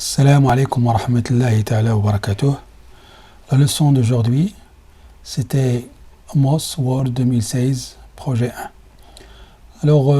Salam alaikum wa rahmatullahi ta'ala wa barakatuh. La leçon d'aujourd'hui, c'était MOS Word 2016, projet 1. Alors,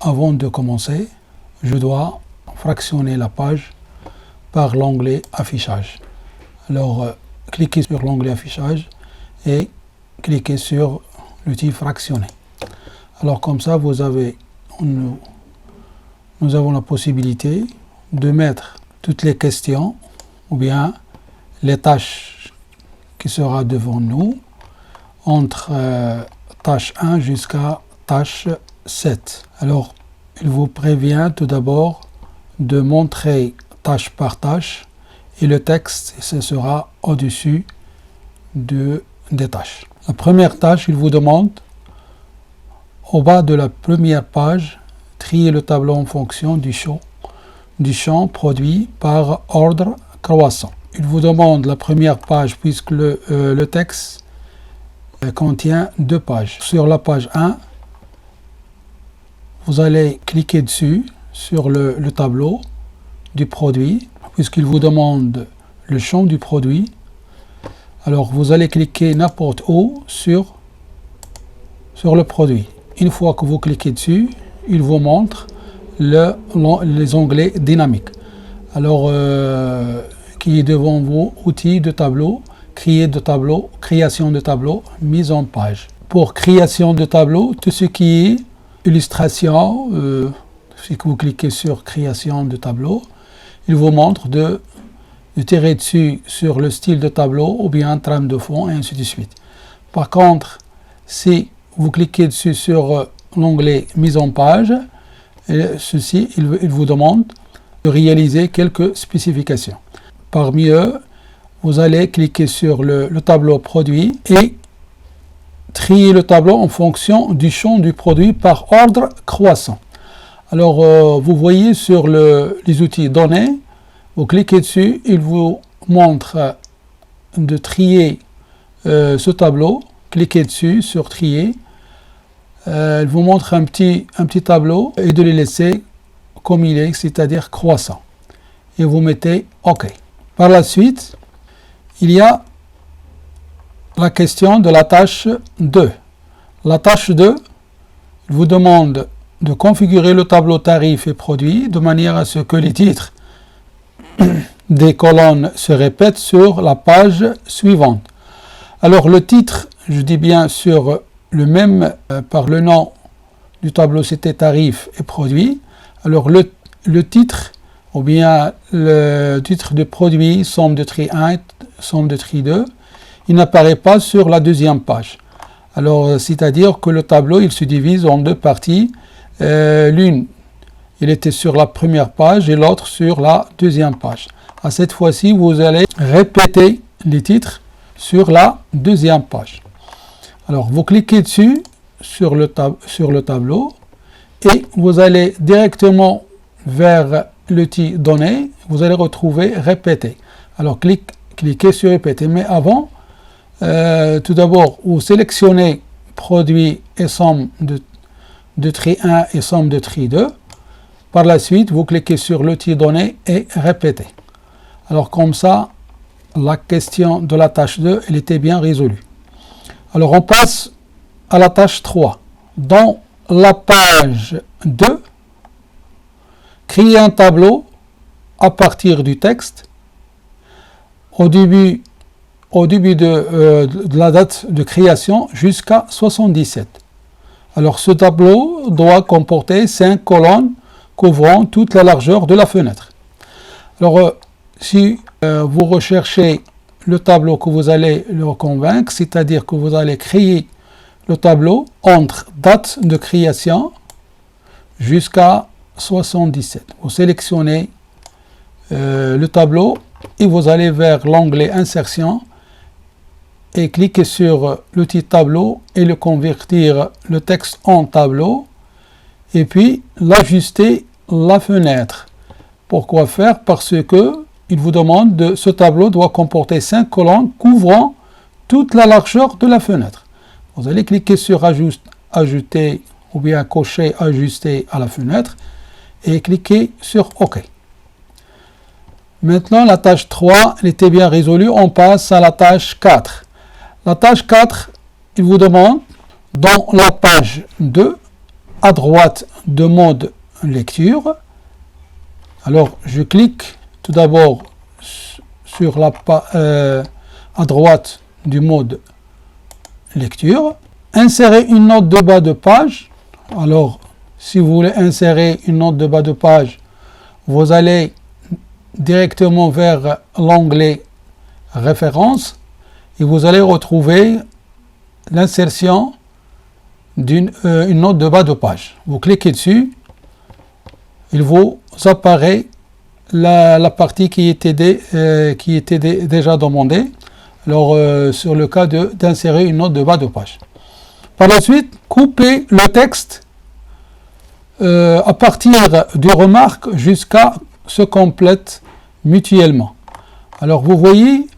avant de commencer, je dois fractionner la page par l'onglet affichage. Alors, cliquez sur l'onglet affichage et cliquez sur l'outil fractionner. Alors, comme ça, nous avons la possibilité de mettre toutes les questions ou bien les tâches qui sera devant nous entre tâche 1 jusqu'à tâche 7. Alors, il vous prévient tout d'abord de montrer tâche par tâche et le texte, ce sera au-dessus des tâches. La première tâche, il vous demande au bas de la première page, trier le tableau en fonction du champ produit par ordre croissant. Il vous demande la première page puisque le texte contient 2 pages. Sur la page 1, vous allez cliquer dessus sur le tableau du produit puisqu'il vous demande le champ du produit. Alors vous allez cliquer n'importe où sur le produit. Une fois que vous cliquez dessus, il vous montre les onglets dynamiques. Alors, qui est devant vous, outils de tableau, création de tableau, mise en page. Pour création de tableau, tout ce qui est illustration, si vous cliquez sur création de tableau, il vous montre de tirer dessus sur le style de tableau ou bien trame de fond et ainsi de suite. Par contre, si vous cliquez dessus sur l'onglet mise en page, ceci, il vous demande de réaliser quelques spécifications. Parmi eux, vous allez cliquer sur le tableau produit et trier le tableau en fonction du champ du produit par ordre croissant. Alors, vous voyez sur les outils données, vous cliquez dessus, il vous montre de trier ce tableau. Cliquez dessus sur trier. Il vous montre un petit tableau et de le laisser comme il est, c'est-à-dire croissant. Et vous mettez OK. Par la suite, il y a la question de la tâche 2. La tâche 2, il vous demande de configurer le tableau tarif et produit de manière à ce que les titres des colonnes se répètent sur la page suivante. Alors le titre, je dis bien sur le même par le nom du tableau, c'était tarif et produit. Alors le titre ou bien le titre de produit, somme de tri 1, somme de tri 2, il n'apparaît pas sur la deuxième page. Alors c'est-à-dire que le tableau il se divise en 2 parties. L'une il était sur la première page et l'autre sur la deuxième page. À cette fois-ci, vous allez répéter les titres sur la deuxième page. Alors, vous cliquez dessus sur le tableau et vous allez directement vers l'outil données. Vous allez retrouver répéter. Alors, cliquez sur répéter. Mais avant, tout d'abord, vous sélectionnez produit et somme de tri 1 et somme de tri 2. Par la suite, vous cliquez sur l'outil données et répéter. Alors, comme ça, la question de la tâche 2, elle était bien résolue. Alors, on passe à la tâche 3. Dans la page 2, créer un tableau à partir du texte au début de la date de création jusqu'à 77. Alors, ce tableau doit comporter 5 colonnes couvrant toute la largeur de la fenêtre. Alors, si vous recherchez le tableau que vous allez le convaincre, c'est-à-dire que vous allez créer le tableau entre date de création jusqu'à 77. Vous sélectionnez le tableau et vous allez vers l'onglet insertion et cliquez sur l'outil tableau et le convertir le texte en tableau et puis l'ajuster la fenêtre. Pourquoi faire? Parce que il vous demande ce tableau doit comporter 5 colonnes couvrant toute la largeur de la fenêtre. Vous allez cliquer sur ajouter ou bien cocher ajuster à la fenêtre et cliquez sur OK. Maintenant, la tâche 3, elle était bien résolue. On passe à la tâche 4. La tâche 4, il vous demande, dans la page 2, à droite de mode lecture. Alors, je clique tout d'abord sur à droite du mode lecture. Insérer une note de bas de page. Alors, si vous voulez insérer une note de bas de page, vous allez directement vers l'onglet référence et vous allez retrouver l'insertion d'une note de bas de page. Vous cliquez dessus, il vous apparaît la partie qui était déjà demandée. Alors, sur le cas d'insérer une note de bas de page. Par la suite, coupez le texte à partir des remarques jusqu'à se complète mutuellement. Alors, vous voyez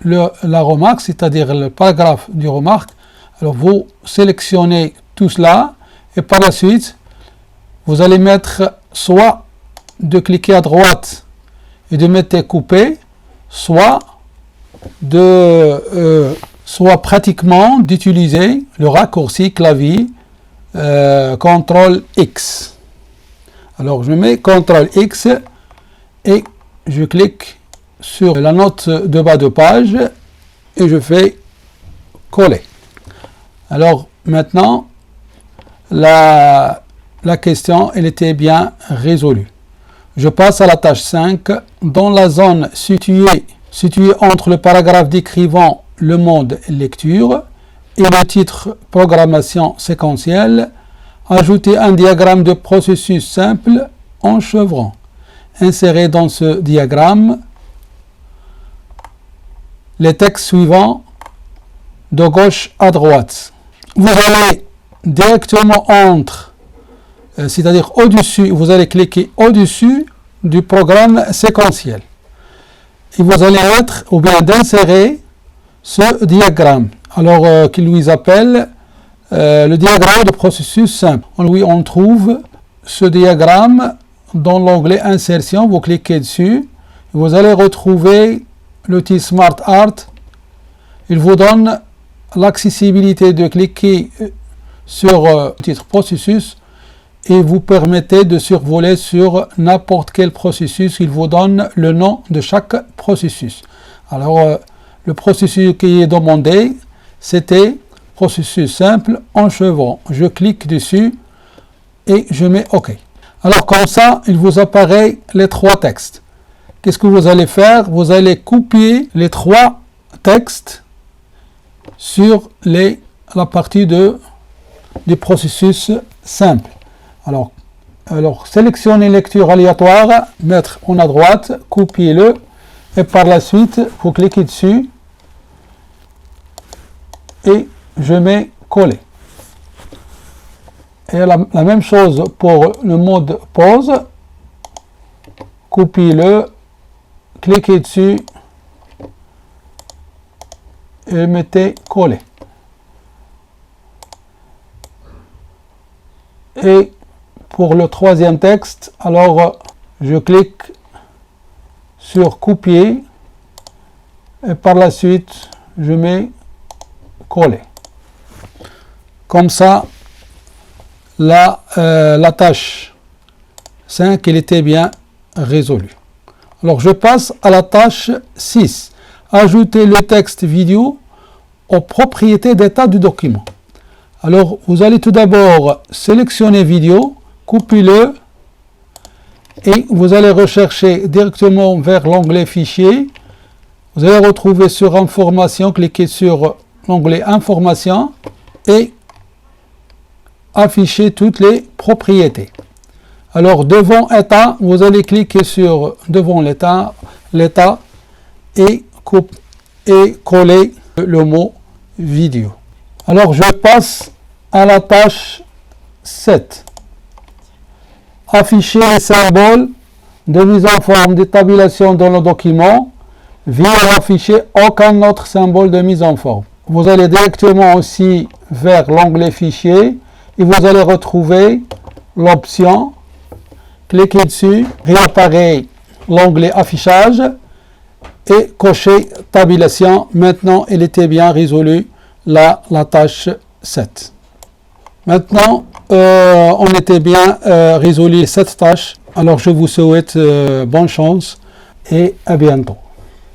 la remarque, c'est-à-dire le paragraphe du remarque. Alors, vous sélectionnez tout cela et par la suite, vous allez mettre soit de cliquer à droite et de mettre couper, soit pratiquement d'utiliser le raccourci clavier CTRL X. Alors je mets CTRL X et je clique sur la note de bas de page et je fais coller. Alors maintenant la question elle était bien résolue. Je passe à la tâche 5. Dans la zone située entre le paragraphe décrivant le mode lecture et le titre programmation séquentielle, ajoutez un diagramme de processus simple en chevrons. Insérez dans ce diagramme les textes suivants de gauche à droite. Vous allez directement c'est-à-dire au-dessus, vous allez cliquer au-dessus du programme séquentiel. Et vous allez mettre ou bien d'insérer ce diagramme. Alors, qu'il lui appelle le diagramme de processus simple. On trouve ce diagramme dans l'onglet insertion. Vous cliquez dessus. Vous allez retrouver l'outil Smart Art. Il vous donne l'accessibilité de cliquer sur le titre processus et vous permettez de survoler sur n'importe quel processus. Il vous donne le nom de chaque processus. Alors, le processus qui est demandé, c'était processus simple en chevrons. Je clique dessus et je mets OK. Alors, comme ça, il vous apparaît les 3 textes. Qu'est-ce que vous allez faire? Vous allez copier les 3 textes sur la partie du processus simple. Alors, sélectionnez lecture aléatoire, mettre en à droite, copiez-le et par la suite, vous cliquez dessus et je mets coller. Et la même chose pour le mode pause, copiez-le, cliquez dessus et mettez coller. Et pour le 3e texte, alors je clique sur copier et par la suite je mets coller. Comme ça, la tâche 5 elle était bien résolue. Alors je passe à la tâche 6. Ajouter le texte vidéo aux propriétés d'état du document. Alors vous allez tout d'abord sélectionner vidéo, coupez-le et vous allez rechercher directement vers l'onglet fichier. Vous allez retrouver sur information, cliquez sur l'onglet information et afficher toutes les propriétés. Alors devant état, vous allez cliquer sur devant l'état et coller le mot vidéo. Alors je passe à la tâche 7. Afficher les symboles de mise en forme de tabulation dans le document via afficher aucun autre symbole de mise en forme. Vous allez directement aussi vers l'onglet fichier et vous allez retrouver l'option. Cliquez dessus, réapparaît l'onglet affichage et cocher tabulation. Maintenant, il était bien résolu la tâche 7. Maintenant, on était bien résolu cette tâche. Alors, je vous souhaite bonne chance et à bientôt.